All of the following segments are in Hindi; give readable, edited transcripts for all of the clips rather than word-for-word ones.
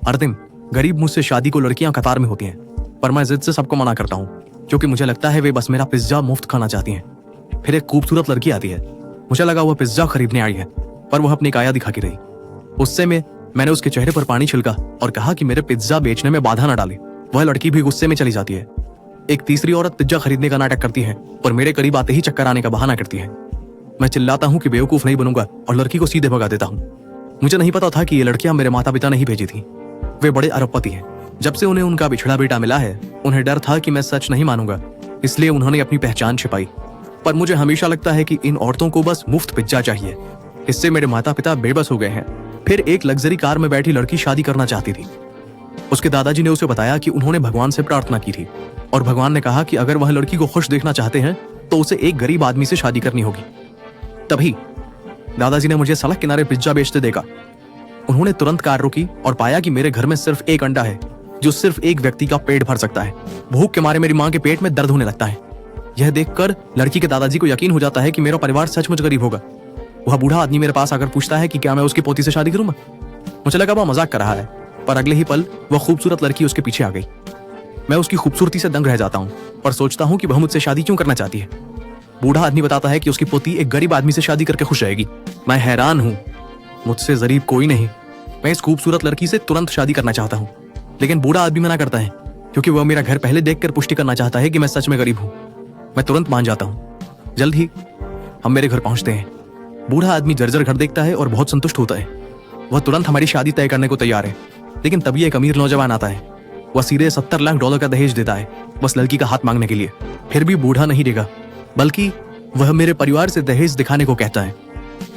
हर दिन गरीब मुझसे शादी को लड़कियां कतार में होती हैं, पर मैं जिद से सबको मना करता हूँ, क्योंकि मुझे लगता है वे बस मेरा पिज्जा मुफ्त खाना चाहती हैं। फिर एक खूबसूरत लड़की आती है। मुझे लगा वह पिज्जा खरीदने आई है, पर वह अपनी काया दिखा के रही। गुस्से में मैंने उसके चेहरे पर पानी छिड़का और कहा कि मेरे पिज्जा बेचने में बाधा न डाले। वह लड़की भी गुस्से में चली जाती है। एक तीसरी औरत पिज्जा खरीदने का नाटक करती है और मेरे करीब आते ही चक्कर आने का बहाना करती है। मैं चिल्लाता हूँ कि बेवकूफ नहीं बनूंगा और लड़की को सीधे भगा देता हूँ। मुझे नहीं पता था कि ये लड़कियां मेरे माता पिता नहीं भेजी थी। वे बड़े अरबपति हैं। जब से उन्हें उनका बिछड़ा बेटा मिला है, उन्हें डर था कि मैं सच नहीं मानूंगा, इसलिए उन्होंने अपनी पहचान छिपाई। पर मुझे हमेशा लगता है कि इन औरतों को बस मुफ्त पिज्जा चाहिए। इससे मेरे माता पिता बेबस हो गए हैं। फिर एक लग्जरी कार में बैठी लड़की शादी करना चाहती थी। उसके दादाजी ने उसे बताया कि उन्होंने भगवान से प्रार्थना की थी और भगवान ने कहा कि अगर वह लड़की को खुश देखना चाहते हैं तो उसे एक गरीब आदमी से शादी करनी होगी। तभी दादाजी ने मुझे सड़क किनारे पिज्जा बेचते देखा। उन्होंने तुरंत कार रोकी और पाया कि मेरे घर में सिर्फ एक अंडा है जो सिर्फ एक व्यक्ति का पेट भर सकता है। भूख के मारे मेरी मां के पेट में दर्द होने लगता है। यह देखकर लड़की के दादाजी को यकीन हो जाता है कि मेरा परिवार सचमुच गरीब होगा। वह बूढ़ा आदमी मेरे पास आकर पूछता है कि क्या मैं उसकी पोती से शादी करूंगा। मुझे लगा वह मजाक कर रहा है, पर अगले ही पल वह खूबसूरत लड़की उसके पीछे आ गई। मैं उसकी खूबसूरती से दंग रह जाता हूँ और सोचता हूँ कि वह मुझसे शादी क्यों करना चाहती है। बूढ़ा आदमी बताता है कि उसकी पोती एक गरीब आदमी से शादी करके खुश रहेगी। मैं हैरान हूँ, मुझसे गरीब कोई नहीं। मैं इस खूबसूरत लड़की से तुरंत शादी करना चाहता हूँ, लेकिन बूढ़ा आदमी मना करता है क्योंकि वह मेरा घर पहले देखकर पुष्टि करना चाहता है कि मैं सच में गरीब हूँ। मैं तुरंत मान जाता हूँ। जल्द ही हम मेरे घर पहुंचते हैं। बूढ़ा आदमी जर्जर घर देखता है और बहुत संतुष्ट होता है। वह तुरंत हमारी शादी तय करने को तैयार है, लेकिन तभी एक अमीर नौजवान आता है। वह सीधे $70 लाख का दहेज देता है, बस लड़की का हाथ मांगने के लिए। फिर भी बूढ़ा नहीं देगा, बल्कि वह मेरे परिवार से दहेज दिखाने को कहता है।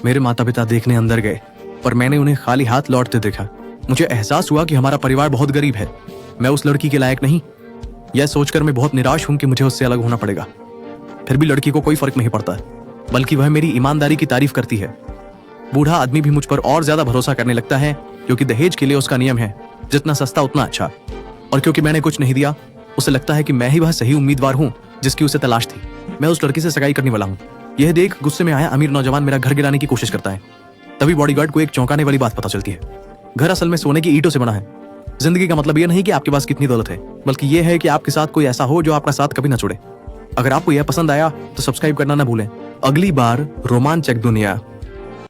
मेरे माता पिता देखने अंदर गए, पर मैंने उन्हें खाली हाथ लौटते देखा। मुझे एहसास हुआ कि हमारा परिवार बहुत गरीब है। मैं उस लड़की के लायक नहीं। यह सोचकर मैं बहुत निराश हूं कि मुझे उससे अलग होना पड़ेगा। फिर भी लड़की को कोई फर्क नहीं पड़ता, बल्कि वह मेरी ईमानदारी की तारीफ करती है। बूढ़ा आदमी भी मुझ पर और ज्यादा भरोसा करने लगता है, क्योंकि दहेज के लिए उसका नियम है जितना सस्ता उतना अच्छा। और क्योंकि मैंने कुछ नहीं दिया, उसे लगता है कि मैं ही वह सही उम्मीदवार हूँ जिसकी उसे तलाश थी। मैं उस लड़की से सगाई करने वाला हूँ। यह देख गुस्से में आया अमीर नौजवान मेरा घर गिराने की कोशिश करता है। तभी बॉडीगार्ड को एक चौंकाने वाली बात पता चलती है। घर असल में सोने की ईंटों से बना है। जिंदगी का मतलब यह नहीं कि आपके पास कितनी दौलत है, बल्कि यह है कि आपके साथ कोई ऐसा हो जो आपका साथ कभी ना छोड़े। अगर आपको यह पसंद आया तो सब्सक्राइब करना ना भूलें। अगली बार रोमांचक दुनिया